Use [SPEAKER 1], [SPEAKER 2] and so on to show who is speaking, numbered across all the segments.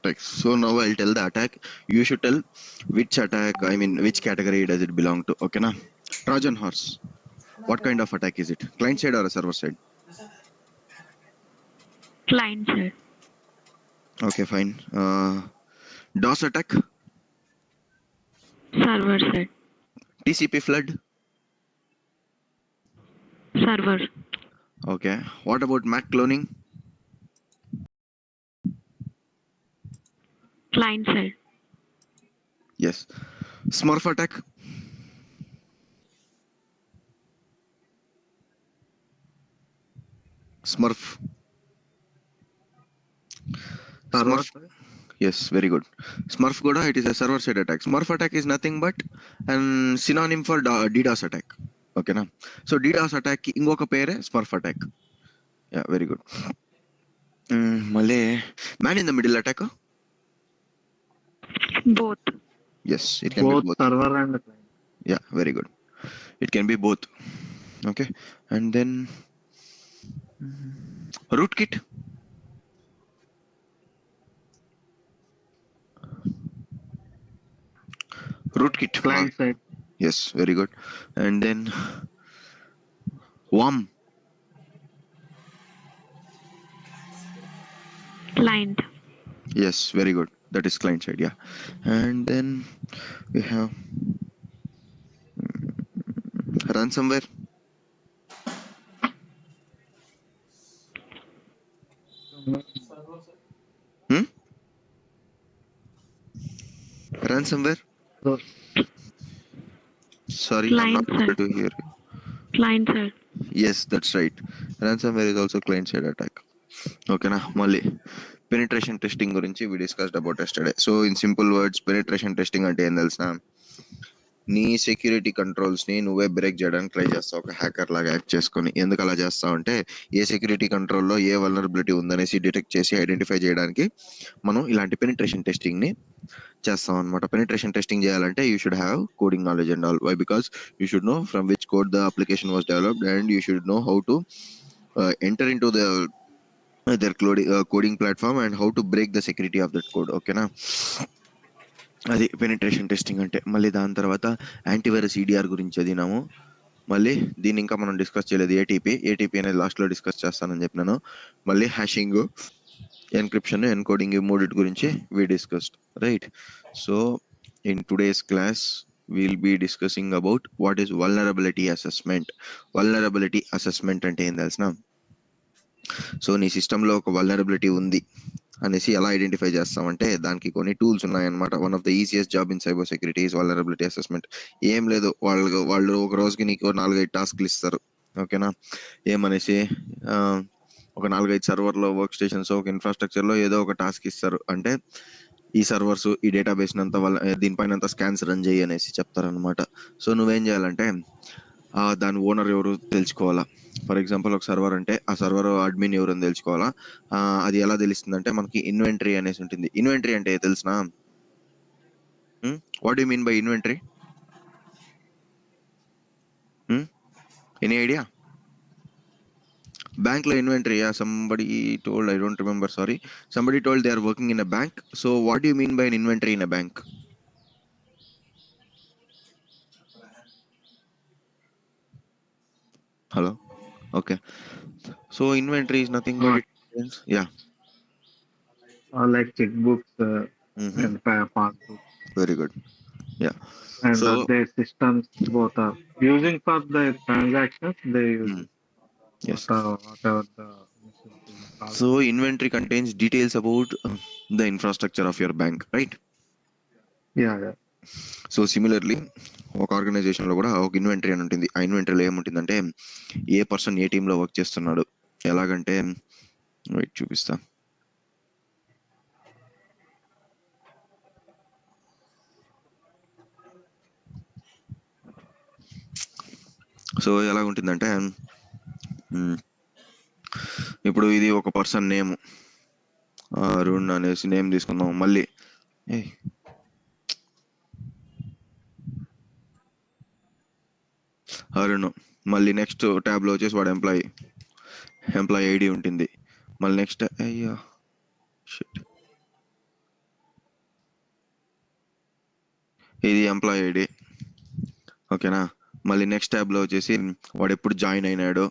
[SPEAKER 1] Right. So now I'll tell the attack. You should tell which attack, I mean, which category does it belong to. Okay, na? Trojan horse. What kind of attack is it? Client side or a server side?
[SPEAKER 2] Client side.
[SPEAKER 1] Okay, fine. DOS attack,
[SPEAKER 2] Server side.
[SPEAKER 1] TCP flood.
[SPEAKER 2] Server.
[SPEAKER 1] Okay. What about Mac cloning?
[SPEAKER 2] Client side.
[SPEAKER 1] Yes. Smurf attack. Smurf.
[SPEAKER 3] Server
[SPEAKER 1] Smurf.
[SPEAKER 3] side.
[SPEAKER 1] Yes, very good. Smurf Goda, it is a server side attack. Smurf attack is nothing but an synonym for DDoS attack. Okay, na? So DDoS attack ki ingoka pere Smurf attack. Yeah, very good. Malay man in the middle attack.
[SPEAKER 2] Both.
[SPEAKER 1] Yes, it can
[SPEAKER 3] Both
[SPEAKER 1] be both.
[SPEAKER 3] server and client.
[SPEAKER 1] Yeah, very good. It can be both. Okay, and then rootkit. Rootkit.
[SPEAKER 3] Client side.
[SPEAKER 1] Yes, very good. And then worm.
[SPEAKER 2] Client.
[SPEAKER 1] Yes, very good. That is client side. Yeah, and then we have ransomware. Hmm? Ransomware.
[SPEAKER 3] So,
[SPEAKER 1] Sorry, I'm not
[SPEAKER 2] Client
[SPEAKER 1] able
[SPEAKER 2] side.
[SPEAKER 1] to hear you.
[SPEAKER 2] Client side.
[SPEAKER 1] Yes, that's right. Ransomware is also client side attack. Okay, na Mali. Penetration testing గురించి we discussed about yesterday. So in simple words, penetration testing అంటే ఏం తెలుసా? నీ security controls ని నువ్వే break చేయడానికి try చేస్తావు ఒక హ్యాకర్ లాగా యాక్ట్ చేసుకొని. ఎందుకు అలా చేస్తావు అంటే ఏ సెక్యూరిటీ కంట్రోల్లో ఏ వల్నరబిలిటీ ఉందనేసి డిటెక్ట్ చేసి ఐడెంటిఫై చేయడానికి మనం ఇలాంటి పెనిట్రేషన్ టెస్టింగ్ ని చేస్తాం అనమాట. పెనిట్రేషన్ టెస్టింగ్ చేయాలంటే you should have coding knowledge and all. Why? Because you should know from which code the application was developed and you should know how to enter into their coding platform and how to break the security of that code. ఓకేనా, అది penetration testing అంటే. మళ్ళీ దాని తర్వాత antivirus EDR గురించి చదివినాము. మళ్ళీ దీన్ని ఇంకా మనం డిస్కస్ చేయలేదు. ఏటీపీ అనేది లాస్ట్లో డిస్కస్ చేస్తానని చెప్పినాను. మళ్ళీ హ్యాషింగ్, ఎన్క్రిప్షన్, ఎన్కోడింగ్, ఈ మూడిటి గురించి we discussed, right? So in today's class we'll be discussing about what is vulnerability assessment. Vulnerability assessment అంటే ఏం తెలుసునా? సో నీ సిస్టంలో ఒక వల్నరబిలిటీ ఉంది అనేసి ఎలా ఐడెంటిఫై చేస్తామంటే దానికి కొన్ని టూల్స్ ఉన్నాయన్నమాట. One of the easiest job in cyber security is vulnerability assessment. ఏం లేదు, వాళ్ళు ఒక రోజుకి నీకు 4-5 టాస్క్లు ఇస్తారు. ఓకేనా, ఏమనేసి ఒక 4-5 సర్వర్లో, వర్క్ స్టేషన్స్, ఒక ఇన్ఫ్రాస్ట్రక్చర్లో ఏదో ఒక టాస్క్ ఇస్తారు. అంటే ఈ సర్వర్స్, ఈ డేటాబేస్ అంతా దీనిపైన అంతా స్కాన్స్ రన్ చేయి అనేసి చెప్తారనమాట. సో నువ్వేం చేయాలంటే దాని ఓనర్ ఎవరు తెలుసుకోవాలా. ఫర్ ఎగ్జాంపుల్ ఒక సర్వర్ అంటే ఆ సర్వర్ అడ్మిన్ ఎవరు అని తెలుసుకోవాలా. అది ఎలా తెలుస్తుంది అంటే మనకి ఇన్వెంటరీ అనేసి ఉంటుంది. ఇన్వెంటరీ అంటే తెలుసునా? What you mean by inventory? Any idea? Bank లో inventory. Somebody told, I don't remember, sorry. Somebody told they are working in a bank. So what you mean by an inventory in a bank? Hello? Okay. So inventory is nothing but it means, yeah.
[SPEAKER 3] like checkbooks and passbooks.
[SPEAKER 1] Very good. Yeah.
[SPEAKER 3] And
[SPEAKER 1] So
[SPEAKER 3] their systems both are using for the transactions. They use it.
[SPEAKER 1] yes.
[SPEAKER 3] Whatever the machine is called.
[SPEAKER 1] So inventory contains details about the infrastructure of your bank, right?
[SPEAKER 3] Yeah.
[SPEAKER 1] So similarly ఒక ఆర్గనైజేషన్లో కూడా ఒక inventory అని ఉంటుంది. ఆ ఇన్వెంటరీలో ఏముంటుందంటే ఏ person ఏ టీంలో work చేస్తున్నాడు. ఎలాగంటే వెయిట్ చూపిస్తా. సో ఎలాగుంటుందంటే ఇప్పుడు ఇది ఒక పర్సన్ నేమ్, అరుణ్ అనేసి నేమ్ తీసుకుందాం. మళ్ళీ అరుణ్, మళ్ళీ నెక్స్ట్ ట్యాబ్లో వచ్చేసి వాడు ఎంప్లాయీ ఐడి ఉంటుంది. మళ్ళీ నెక్స్ట్, అయ్యా షిట్, ఇది ఎంప్లాయీ ఐడి. ఓకేనా, మళ్ళీ నెక్స్ట్ ట్యాబ్లో వచ్చేసి వాడు ఎప్పుడు జాయిన్ అయినాడు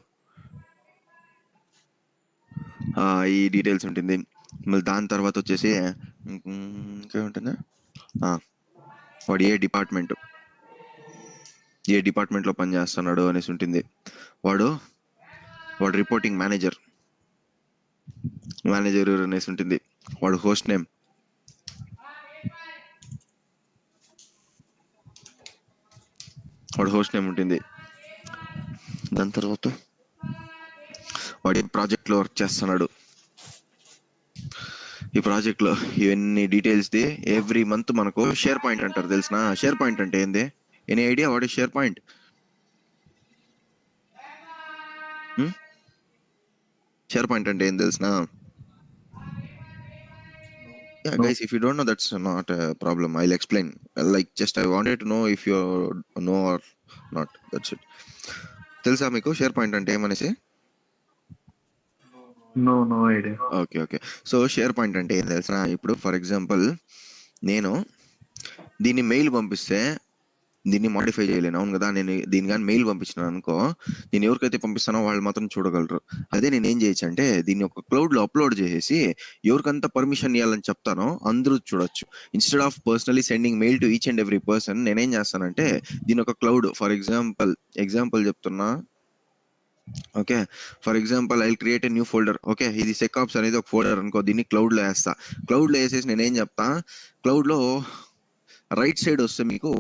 [SPEAKER 1] ఈ డీటెయిల్స్ ఉంటుంది. మళ్ళీ దాని తర్వాత వచ్చేసి ఇంకేముంటుంది, వాడు ఏ డిపార్ట్మెంట్లో పనిచేస్తున్నాడు అనేసి ఉంటుంది. వాడు రిపోర్టింగ్ మేనేజర్ అనేసి ఉంటుంది. వాడు హోస్ట్ నేమ్, ఉంటుంది. దాని తర్వాత వాడు ఏ ప్రాజెక్ట్లో వర్క్ చేస్తున్నాడు, ఈ ప్రాజెక్ట్లో ఇవన్నీ డీటెయిల్స్ ది ఎవ్రీ మంత్ మనకు షేర్ పాయింట్ అంటారు. తెలిసిన షేర్ పాయింట్ అంటే ఏంది? Any idea what is share point? Share point అంటే ఏం తెలిసిన? Yeah,
[SPEAKER 3] No.
[SPEAKER 1] guys, if you don't know, that's not a problem. I'll explain. Like, just I wanted to know if you know or not. That's it. తెలుసా మీకు share point అంటే ఏమనేసి?
[SPEAKER 3] No idea.
[SPEAKER 1] Okay. So share point అంటే ఏం తెలిసిన? ఇప్పుడు for example నేను దీన్ని mail పంపిస్తే దీన్ని మాడిఫై చేయలేను, అవును కదా? నేను దీని కానీ మెయిల్ పంపించినాను అనుకో, నేను ఎవరికైతే పంపిస్తానో వాళ్ళు మాత్రం చూడగలరు. అదే నేను ఏం చేయొచ్చు అంటే దీన్ని ఒక క్లౌడ్లో అప్లోడ్ చేసేసి ఎవరికంతా పర్మిషన్ ఇవ్వాలని చెప్తానో అందరూ చూడొచ్చు. Instead of personally sending mail to each and every person, నేనేం చేస్తానంటే దీని ఒక క్లౌడ్, ఫర్ ఎగ్జాంపుల్ చెప్తున్నా. Okay, for example I create a new folder. Okay, ఇది సెక్ఆప్స్ అనేది ఒక ఫోల్డర్ అనుకో, దీన్ని క్లౌడ్లో వేస్తా. క్లౌడ్లో వేసేసి నేనేం చెప్తా, క్లౌడ్లో రైట్ సైడ్ వస్తే మీకు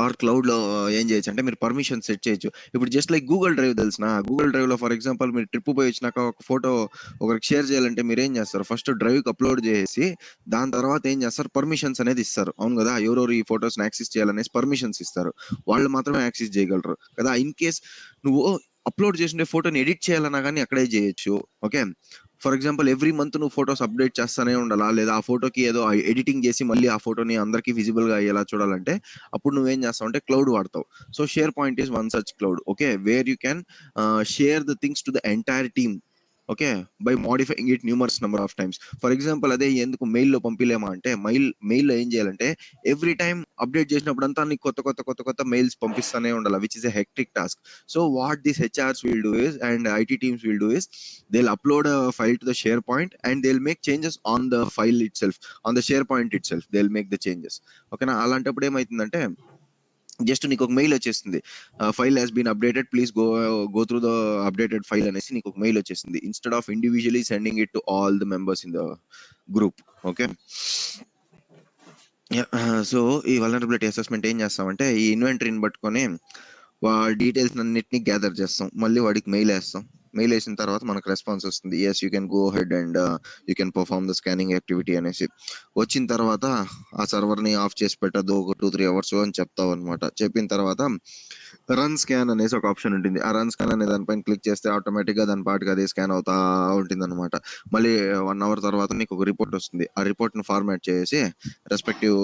[SPEAKER 1] ఆర్ క్లౌడ్లో ఏం చేయొచ్చు అంటే మీరు పర్మిషన్ సెట్ చేయొచ్చు. ఇప్పుడు జస్ట్ లైక్ గూగుల్ డ్రైవ్ తెలిసిన, గూగుల్ డ్రైవ్లో ఫర్ ఎగ్జాంపుల్ మీరు ట్రిప్ పోయి వచ్చినాక ఒక ఫోటో ఒకరికి షేర్ చేయాలంటే మీరు ఏం చేస్తారు, ఫస్ట్ డ్రైవ్కి అప్లోడ్ చేసి దాని తర్వాత ఏం చేస్తారు, పర్మిషన్స్ అనేది ఇస్తారు, అవును కదా? ఎవరెవరు ఈ ఫొటోస్ని యాక్సెస్ చేయాలనేసి పర్మిషన్స్ ఇస్తారు, వాళ్ళు మాత్రమే యాక్సెస్ చేయగలరు కదా. ఇన్ కేస్ నువ్వు అప్లోడ్ చేసిన ఫోటోని ఎడిట్ చేయాలన్నా కానీ అక్కడే చేయొచ్చు. Okay, for example every month నువ్వు ఫొటోస్ అప్డేట్ చేస్తానే ఉండాలా, లేదా ఆ ఫోటోకి ఏదో ఎడిటింగ్ చేసి మళ్ళీ ఆ ఫోటోని అందరికీ విజిబుల్గా అయ్యేలా చూడాలంటే అప్పుడు నువ్వేం చేస్తావు అంటే క్లౌడ్ వాడతావు. So share point is one such cloud. Okay, where you can share the things to the entire team. Okay, by modifying it numerous number of times. For example అదే ఎందుకు మెయిల్లో పంపిలేమా అంటే, మెయిల్లో ఏం చేయాలంటే ఎవ్రీ టైమ్ అప్డేట్ చేసినప్పుడు అంతా నీకు కొత్త మెయిల్స్ పంపిస్తానే ఉండాలి, which is a hectic task. So what this HRs will do is and IT teams will do is, they'll upload a file to the SharePoint and they'll make changes on the file itself, on the SharePoint itself. They'll make the changes. ఓకేనా, అలాంటప్పుడు ఏమవుతుందంటే just నీకు ఒక mail వచ్చేస్తుంది, file has been updated, please go through the updated file అనేసి నీకు ఒక mail వచ్చేస్తుంది, instead of individually sending it to all the members in the group. Okay, so ఈ వల్నరబిలిటీ అసెస్మెంట్ ఏం చేస్తామంటే ఈ ఇన్వెంటరీని పట్టుకొని వాడి డీటెయిల్స్ అన్నిటిని గ్యాదర్ చేస్తాం, మళ్ళీ వాడికి మెయిల్ వేస్తాం. మెయిల్ వేసిన తర్వాత మనకు రెస్పాన్స్ వస్తుంది, yes you can go ahead and you can perform the scanning activity అనేసి. వచ్చిన తర్వాత ఆ సర్వర్ని ఆఫ్ చేసి పెట్టద్దు ఒక 2-3 అవర్స్ అని చెప్తావు అనమాట. చెప్పిన తర్వాత రన్ స్కాన్ అనేసి ఒక ఆప్షన్ ఉంటుంది. ఆ రన్ స్కాన్ అనే దానిపైన క్లిక్ చేస్తే ఆటోమేటిక్గా దాని పాటుగా అదే స్కాన్ అవుతా ఉంటుంది అనమాట. మళ్ళీ 1 అవర్ తర్వాత నీకు ఒక రిపోర్ట్ వస్తుంది. ఆ రిపోర్ట్ని ఫార్మాట్ చేసి రెస్పెక్టివ్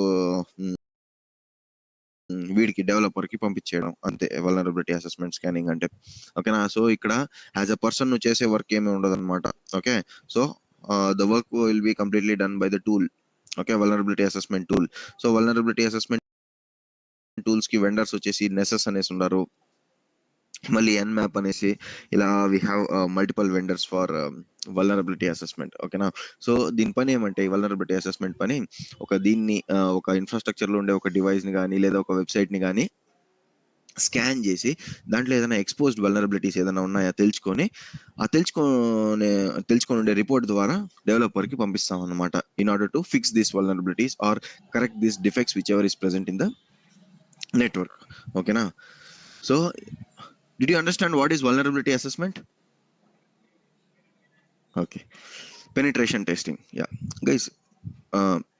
[SPEAKER 1] వీడికి డెవలపర్కి పంపించేయడం, అంతే వల్నరబిలిటీ అసెస్మెంట్ స్కానింగ్ అంటే. ఓకేనా, సో ఇక్కడ యాజ్ అ పర్సన్ నువ్వు చేసే వర్క్ ఏమీ ఉండదు అనమాట. Okay, so the work will be completely done by the tool. Okay, vulnerability assessment tool. So vulnerability assessment tools కి వెండర్స్ వచ్చేసి నెసెస్ అనేసి ఉన్నారు, మళ్ళీ ఎన్మ్యాప్ అనేసి, ఇలా we have multiple vendors for vulnerability assessment. ఓకేనా, సో దీని పని ఏమంటే ఈ వల్నరబిలిటీ అసెస్మెంట్ పని దీన్ని ఒక ఇన్ఫ్రాస్ట్రక్చర్లో ఉండే ఒక డివైస్ని కానీ లేదా ఒక వెబ్సైట్ని కానీ స్కాన్ చేసి దాంట్లో ఏదైనా ఎక్స్పోజ్డ్ వల్నరబిలిటీస్ ఏదైనా ఉన్నాయా తెలుసుకొని ఉండే రిపోర్ట్ ద్వారా డెవలపర్కి పంపిస్తాం అనమాట, in order to fix this vulnerabilities or correct this defects which ever is present in the network. ఓకేనా, so did you understand what is vulnerability assessment? Okay, penetration testing. Yeah, guys,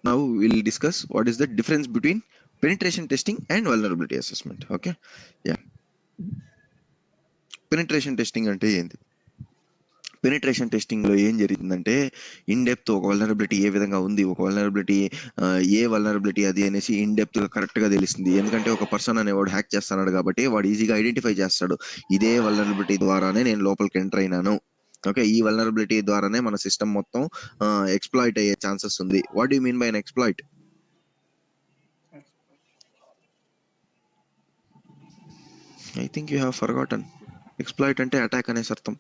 [SPEAKER 1] now we'll discuss what is the difference between penetration testing and vulnerability assessment. Okay, yeah, penetration testing అంటే ఏంటి? Penetration టెస్టింగ్లో ఏం జరిగిందంటే in depth ఒక vulnerability ఏ విధంగా ఉంది, ఒక vulnerability ఏ vulnerability అది అనేసి ఇన్ డెప్త్గా కరెక్ట్గా తెలుస్తుంది. ఎందుకంటే ఒక పర్సన్ అనేవాడు హ్యాక్ చేస్తున్నాడు కాబట్టి వాడు ఈజీగా ఐడెంటిఫై చేస్తాడు, ఇదే వల్నరబిలిటీ ద్వారానే నేను లోపలికి ఎంటర్ అయినాను. ఓకే, ఈ వల్నరబిలిటీ ద్వారానే మన సిస్టమ్ మొత్తం ఎక్స్ప్లాయిట్ అయ్యే ఛాన్సెస్ ఉంది. What do mean by an exploit? I think you have forgotten. Exploit అంటే అటాక్ అనేసి అర్థం.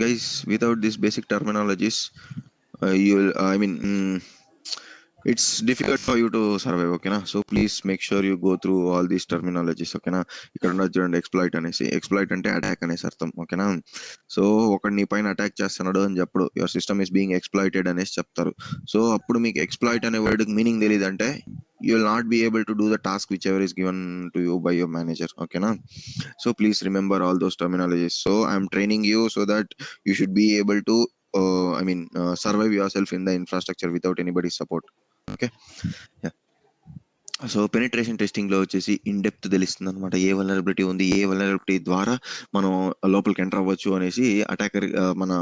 [SPEAKER 1] Guys, without these basic terminologies, it's difficult for you to survive, okay na? So please make sure you go through all these terminologies, okay na? ఇక్కడ ఉన్న చూడండి, exploit అనేసి. Exploit అంటే attack అనేసి అర్థం, ఓకేనా? సో ఒకడు నీ పైన అటాక్ చేస్తున్నాడు అని చెప్పడు, your system is being exploited అనేసి చెప్తారు. సో అప్పుడు మీకు ఎక్స్‌ప్లాయిట్ అనే వర్డ్కి మీనింగ్ తెలియదంటే you will not be able to do the task whichever is given to you by your manager, okay na? So please remember all those terminologies. So I'm training you so that you should be able to survive yourself in the infrastructure without anybody's support, okay? Yeah. So penetration testing లో వచ్చేసి in depth తెలుస్తుంది అనమాట, ఏ vulnerability ఉంది, ఏ vulnerability ద్వారా మనం లోపలికి enter అవ్వచ్చు అనేసి అటాకర్, మన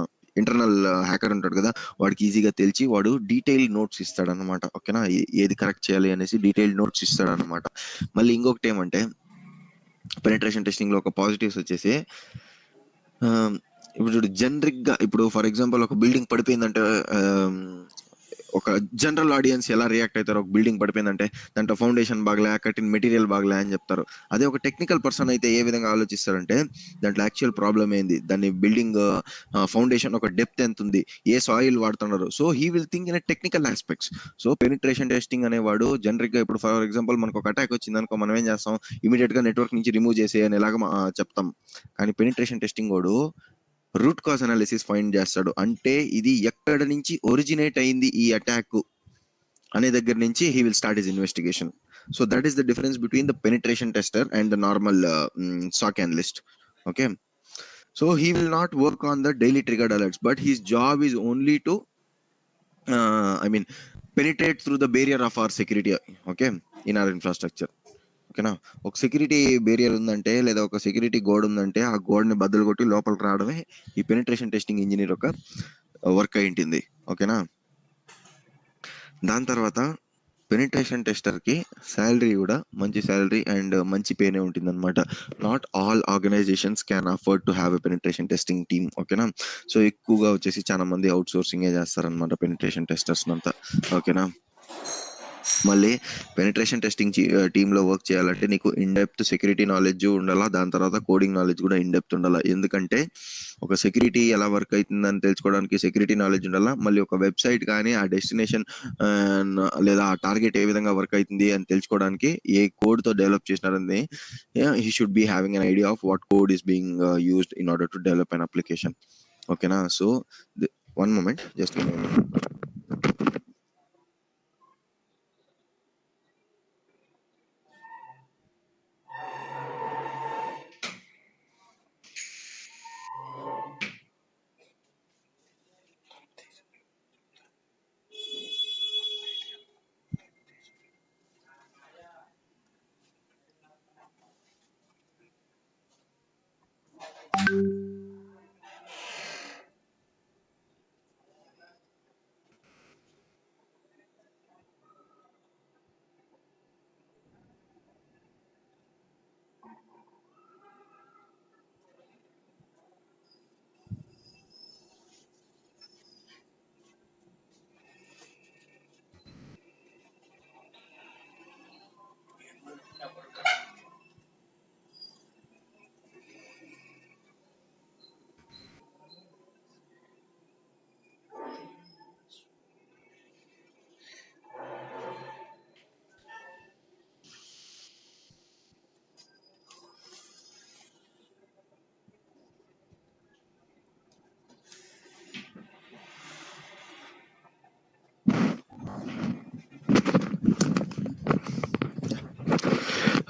[SPEAKER 1] ఇంటర్నల్ హ్యాకర్ ఉంటాడు కదా, వాడికి ఈజీగా తెలిసి వాడు డీటెయిల్ నోట్స్ ఇస్తాడు అనమాట, ఓకేనా? ఏది కరెక్ట్ చేయాలి అనేసి డీటెయిల్ నోట్స్ ఇస్తాడు అనమాట. మళ్ళీ ఇంకొకటి ఏమంటే పెనిట్రేషన్ టెస్టింగ్ లో ఒక పాజిటివ్స్ వచ్చేసి, ఇప్పుడు జనరిక్ గా, ఇప్పుడు ఫర్ ఎగ్జాంపుల్ ఒక బిల్డింగ్ పడిపోయిందంటే ఒక జనరల్ ఆడియన్స్ ఎలా రియాక్ట్ అవుతారు, ఒక బిల్డింగ్ పడిపోయిందంటే దాంట్లో ఫౌండేషన్ బాగలే, కట్టిన మెటీరియల్ బాగలే అని చెప్తారు. అదే ఒక టెక్నికల్ పర్సన్ అయితే ఏ విధంగా ఆలోచిస్తారంటే దాంట్లో యాక్చువల్ ప్రాబ్లం ఏంది, దాని బిల్డింగ్ ఫౌండేషన్ ఒక డెప్త్ ఎంత ఉంది, ఏ సాయిల్ వాడుతున్నారు, so he will think in technical aspects. So penetration testing అనేవాడు జనరిక్ గా, ఇప్పుడు ఫర్ ఎగ్జాంపుల్ మనకు ఒక అటాక్ వచ్చింది అనుకో, మనం ఏం చేస్తాం, ఇమీడియట్ గా నెట్వర్క్ నుంచి రిమూవ్ చేసే అనేలాగా చెప్తాం. కానీ పెనిట్రేషన్ టెస్టింగ్ వాడు రూట్ కాజ్ అనాలిసిస్ ఫైండ్ చేస్తాడు. అంటే ఇది ఎక్కడ నుంచి ఒరిజినేట్ అయింది ఈ అటాక్ అనే దగ్గర నుంచి he will start his investigation. So that is the difference between the penetration tester and the normal SOC analyst, okay? So he will not work on the daily triggered alerts, but his job is only to penetrate through the barrier of our security, okay, in our infrastructure, ఓకేనా? ఒక security barrier ఉందంటే, లేదా ఒక security gourd ఉందంటే, ఆ గోడ్ని బద్దలు కొట్టి లోపలికి రావడమే ఈ పెనిట్రేషన్ టెస్టింగ్ ఇంజనీర్ ఒక వర్క్ అయి ఉంటుంది, ఓకేనా? దాని తర్వాత పెనిట్రేషన్ టెస్టర్కి శాలరీ కూడా మంచి శాలరీ అండ్ మంచి పేనే ఉంటుంది అనమాట. Not all organizations can afford to have a penetration testing team, ఓకేనా? సో ఎక్కువగా వచ్చేసి చాలా మంది అవుట్ సోర్సింగే చేస్తారనమాట పెనిట్రేషన్ టెస్టర్స్ అంతా, ఓకేనా? మళ్ళీ పెనిట్రేషన్ టెస్టింగ్ టీంలో వర్క్ చేయాలంటే నీకు ఇన్ డెప్త్ సెక్యూరిటీ నాలెడ్జ్ ఉండాలా, దాని తర్వాత కోడింగ్ నాలెడ్జ్ కూడా ఇన్ డెప్త్ ఉండాలా. ఎందుకంటే ఒక సెక్యూరిటీ ఎలా వర్క్ అవుతుందని తెలుసుకోవడానికి సెక్యూరిటీ నాలెడ్జ్ ఉండాలా. మళ్ళీ ఒక వెబ్సైట్ కానీ ఆ డెస్టినేషన్ లేదా ఆ టార్గెట్ ఏ విధంగా వర్క్ అవుతుంది అని తెలుసుకోవడానికి ఏ కోడ్తో డెవలప్ చేసినారని he should be having an idea of what code is being used in order to develop an application, ఓకేనా? So one moment, just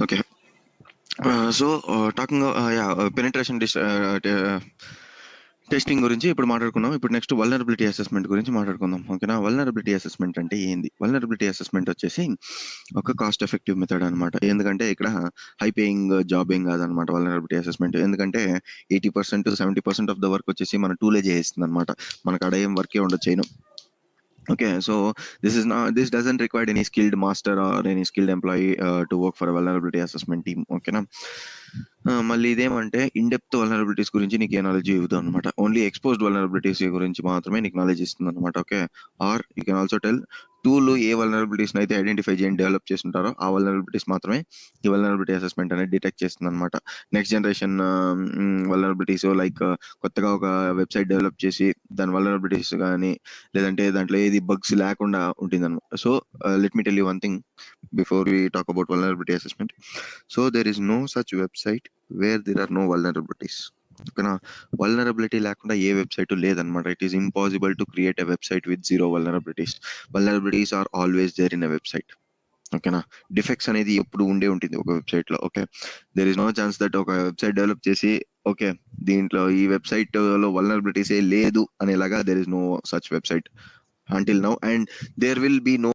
[SPEAKER 1] okay. So talking penetration testing గురించి ఇప్పుడు మాట్లాడుకున్నాం. ఇప్పుడు నెక్స్ట్ వల్నరబిలిటీ అసెస్మెంట్ గురించి మాట్లాడుకుందాం, ఓకేనా? Vulnerability assessment అంటే ఏంది? వల్నరబిలిటీ అసెస్మెంట్ వచ్చేసి ఒక కాస్ట్ ఎఫెక్టివ్ మెథడ్ అనమాట. ఎందుకంటే ఇక్కడ హై పేయింగ్ జాబ్ ఏం కాదనమాట వల్నరబిలిటీ అసెస్మెంట్. ఎందుకంటే 80% 70% ఆఫ్ ద వర్క్ వచ్చేసి మన టూలే చేస్తుంది అనమాట, మనకు అక్కడ ఏం వర్కే ఉండదు చేయను. Okay, so this doesn't require any skilled master or any skilled employee to work for a vulnerability assessment team, okay na? మళ్ళీ ఇదేమంటే ఇన్ డెప్త్ వల్నరబిలిటీస్ గురించి నీకు ఏ నాలెడ్జ్ ఇవ్వదు అనమాట, ఓన్లీ ఎక్స్పోజ్డ్ వల్నరబిలిటీస్ గురించి మాత్రమే నీకు నాలెడ్జ్ ఇస్తుంది అనమాట, okay? Or you can also tell tool ఏ వల్నరబిలిటీస్ అయితే ఐడెంటిఫై చేయండి డెవలప్ చేస్తుంటారో ఆ వల్నరబిలిటీస్ మాత్రమే ఈ వల్నరబిలిటీ అసెస్మెంట్ అనేది డిటెక్ట్ చేస్తుంది అనమాట. నెక్స్ట్ జనరేషన్ వల్నరబిలిటీస్ లైక్ కొత్తగా ఒక వెబ్సైట్ డెవలప్ చేసి దాని వల్నరబిలిటీస్ కానీ లేదంటే దాంట్లో ఏది బగ్స్ లేకుండా ఉంటుంది అనమాట. So let me tell you one thing before we talk about vulnerability assessment. So there is no such website where there are no vulnerabilities. ఓకేనా, వల్నరబిలిటీ లేకుండా ఏ వెబ్సైట్ లేదనమాట. It is impossible to create a website with zero vulnerabilities. Vulnerabilities are always there in a website. ఓకేనా, defects అనేది ఎప్పుడు ఉండే ఉంటుంది ఒక వెబ్సైట్ లో. Okay, there is no chance that ఒక వెబ్సైట్ డెవలప్ చేసి ఓకే దీంట్లో ఈ వెబ్సైట్ లో వల్నరబిలిటీస్ ఏ లేదు అనేలాగా there is no such website until now, and there will be no